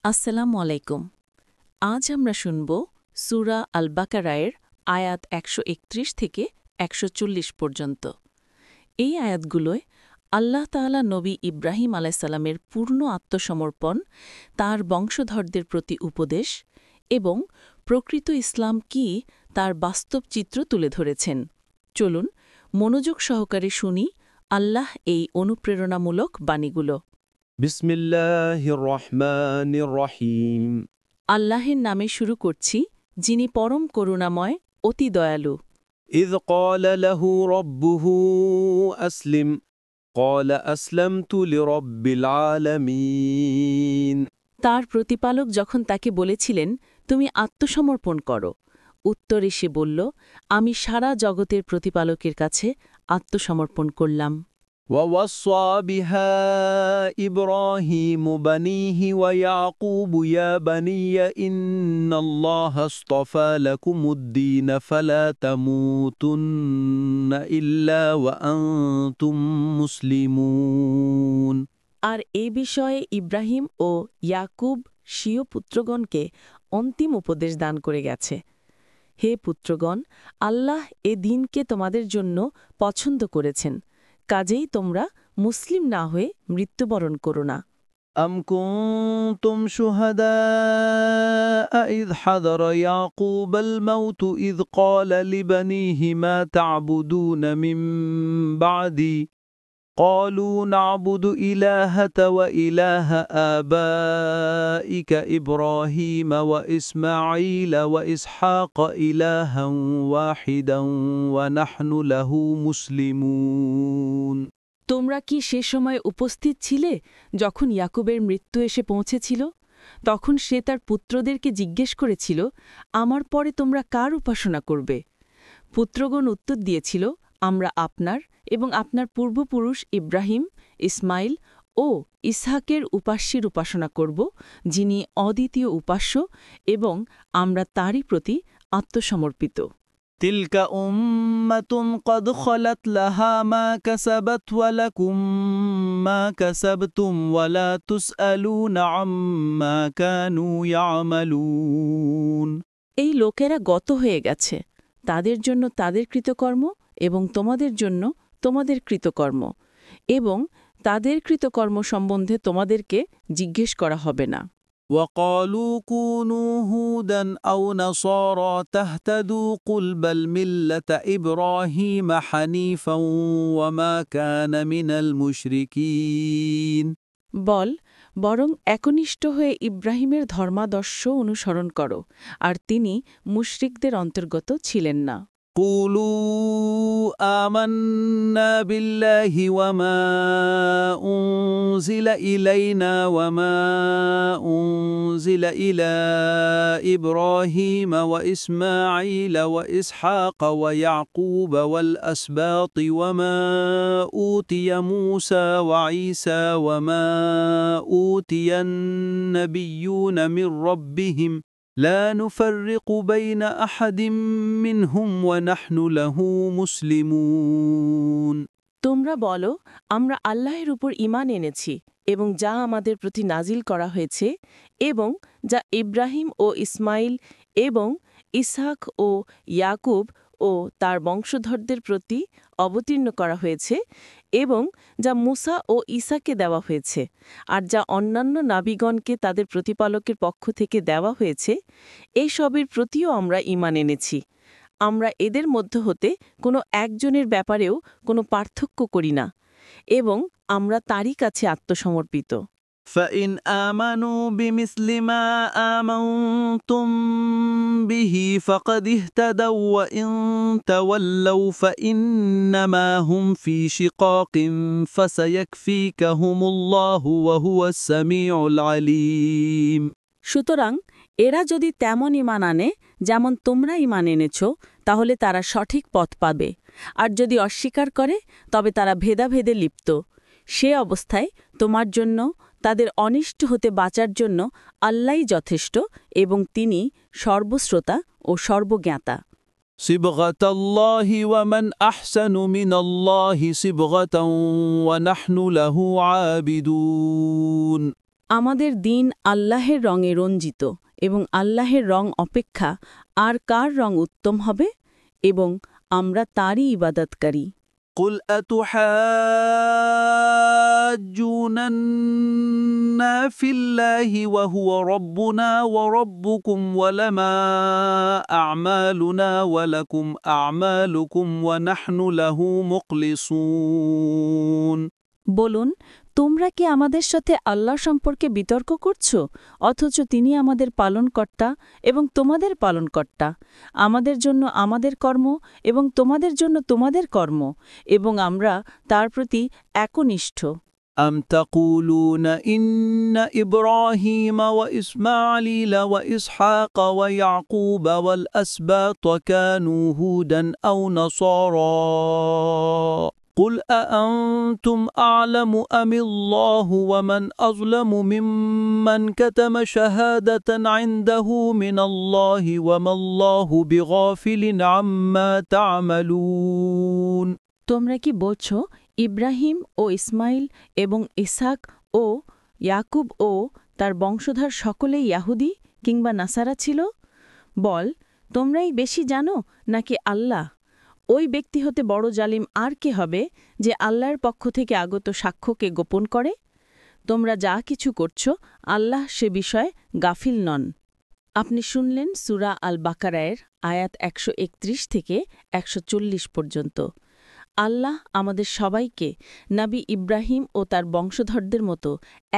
আসসালামু আলাইকুম। আজ আমরা শুনব সূরা আল বাকারায়ের আয়াত ১৩১ থেকে ১৪০ পর্যন্ত। এই আয়াতগুলোয় আল্লাহ তাআলা নবী ইব্রাহিম আলাইসাল্লামের পূর্ণ আত্মসমর্পণ, তাঁর বংশধরদের প্রতি উপদেশ এবং প্রকৃত ইসলাম কি তার বাস্তব চিত্র তুলে ধরেছেন। চলুন মনোযোগ সহকারে শুনি আল্লাহ এই অনুপ্রেরণামূলক বাণীগুলো। বিসমিল্লাহির রহমানির রহিম। আল্লাহের নামে শুরু করছি, যিনি পরম করুণাময়, অতি দয়ালু। ইয ক্বালা লাহু রাব্বুহু আসলিম ক্বালা আসলামতু লিরাব্বিল আলামিন। তার প্রতিপালক যখন তাকে বলেছিলেন, তুমি আত্মসমর্পণ করো, উত্তরে সে বলল, আমি সারা জগতের প্রতিপালকের কাছে আত্মসমর্পণ করলাম। ووصى بها إبراهيم بنيه ويعقوب يا بني إن الله اصطفى لكم الدين فلا تموتن إلا وأنتم مسلمون। আর এ বিষয়ে ইব্রাহিম ও ইয়াকুব স্বীয় পুত্রগণকে অন্তিম উপদেশ দান করে গেছে। হে পুত্রগণ, আল্লাহ এ দিনকে তোমাদের জন্য পছন্দ করেছেন, কাজেই তোমরা মুসলিম না হয়ে মৃত্যুবরণ করো না। أم كنتم شهداء إذ حضر يعقوب الموت إذ قال لبنيه ما تعبدون من بعدي قالوا نعبد إلهك وإله آبائك إبراهيم وإسماعيل وإسحاق إلها واحدا ونحن له مسلمون। তোমরা কি সে সময় উপস্থিত ছিলে যখন ইয়াকুবের মৃত্যু এসে পৌঁছেছিল? তখন সে তার পুত্রদেরকে জিজ্ঞেস করেছিল, আমার পরে তোমরা কার উপাসনা করবে? পুত্রগণ উত্তর দিয়েছিল, আমরা আপনার এবং আপনার পূর্বপুরুষ ইব্রাহিম, ইসমাইল ও ইসহাকের উপাস্যের উপাসনা করব, যিনি অদ্বিতীয় উপাস্য, এবং আমরা তারই প্রতি আত্মসমর্পিত। تلك أمة قد خلت لها ما كسبت ولكم ما كسبتم ولا تسألون عما كانوا يعملون। এই লোকেরা গত হয়ে গেছে, তাদের জন্য তাদের কৃতকর্ম এবং তোমাদের জন্য তোমাদের কৃতকর্ম, এবং তাদের কৃতকর্ম সম্বন্ধে তোমাদেরকে জিজ্ঞেস করা হবে না। وقالوا كونوا هودا أو نصارى تهتدوا قل بل ملة إبراهيم حنيفا وما كان من المشركين। বল, বরং একনিষ্ঠ হয়ে ইব্রাহিমের ধর্মাদর্শ অনুসরণ করো, আর তিনি মুশরিকদের অন্তর্গত ছিলেন না। قولوا آمنا بالله وما أنزل إلينا وما أنزل إلى إبراهيم وإسماعيل وإسحاق ويعقوب والأسباط وما أوتي موسى وعيسى وما أوتي النبيون من ربهم لا نفرق بين أحد منهم ونحن له مسلمون। তোমরা বলো, আমরা আল্লাহের উপর ঈমান এনেছি এবং যা আমাদের প্রতি নাজিল করা হয়েছে এবং যা ইব্রাহিম ও ইসমাইল এবং ইসহাক ও ইয়াকুব ও তার বংশধরদের প্রতি অবতীর্ণ করা হয়েছে এবং যা মুসা ও ঈসাকে দেওয়া হয়েছে, আর যা অন্যান্য নাবিগণকে তাদের প্রতিপালকের পক্ষ থেকে দেওয়া হয়েছে, এই সবের প্রতিও আমরা ঈমান এনেছি। আমরা এদের মধ্য হতে কোনো একজনের ব্যাপারেও কোনো পার্থক্য করি না, এবং আমরা তারই কাছে আত্মসমর্পিত। فإن آمنوا بمثل ما آمنتم به فقد اهتدوا وإن تولوا فإنما هم في شقاق فسيكفيكهم الله وهو السميع العليم। সুতরাং এরা যদি তেমন ঈমান আনে যেমন তোমরা ঈমান এনেছ, তাহলে তারা সঠিক পথ পাবে, আর যদি অস্বীকার করে তবে তারা ভেদাভেদে লিপ্ত। সে অবস্থায় তোমার জন্য তাদের অনিষ্ট হতে বাঁচার জন্য আল্লাহই যথেষ্ট, এবং তিনি সর্বশ্রোতা ও সর্বজ্ঞাতা। صبغة الله ومن أحسن من الله صبغة ونحن له عابدون। আমাদের দিন আল্লাহের রঙে রঞ্জিত এবং আল্লাহের রং অপেক্ষা আর কার রং উত্তম হবে এবং আমরা তারই ইবাদতকারী। قل أتحاجوننا في الله وهو ربنا وربكم ولنا أعمالنا ولكم أعمالكم ونحن له مخلصون বলুন, তোমরা কি আমাদের সাথে আল্লাহ সম্পর্কে বিতর্ক করছ, অথচ তিনি আমাদের পালনকর্তা এবং তোমাদের পালনকর্তা। আমাদের জন্য আমাদের কর্ম এবং তোমাদের জন্য তোমাদের কর্ম, এবং আমরা তার প্রতি একনিষ্ঠ। أم تقولون إن إبراهيم وإسماعيل وإسحاق ويعقوب والأسباط كانوا هودا أو نصارى قل أأنتم أعلم أم الله ومن أظلم ممن كتم شهادة عنده من الله وما الله بغافل عما تعملون তোমরা কি বলছ ইব্রাহিম ও ইসমাইল এবং ইসহাক ও ইয়াকুব ও তার বংশধর সকলেই ইয়াহুদি কিংবা নাসারা ছিল? বল, তোমরাই বেশি জানো নাকি আল্লাহ? ওই ব্যক্তি হতে বড় জালিম আর কে হবে যে আল্লাহর পক্ষ থেকে আগত সাক্ষ্যকে গোপন করে? তোমরা যা কিছু করছ আল্লাহ সে বিষয়ে গাফিল নন। আপনি শুনলেন সূরা আল বাকারায়ের আয়াত ১৩১ থেকে ১৪০ পর্যন্ত। আল্লাহ আমাদের সবাইকে নবী ইব্রাহিম ও তার বংশধরদের মতো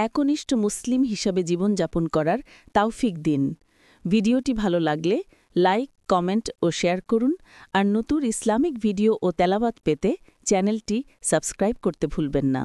একনিষ্ঠ মুসলিম হিসাবে জীবনযাপন করার তাওফিক দিন। ভিডিওটি ভালো লাগলে লাইক, কমেন্ট ও শেয়ার করুন, আর নতুন ইসলামিক ভিডিও ও তেলাওয়াত পেতে চ্যানেলটি সাবস্ক্রাইব করতে ভুলবেন না।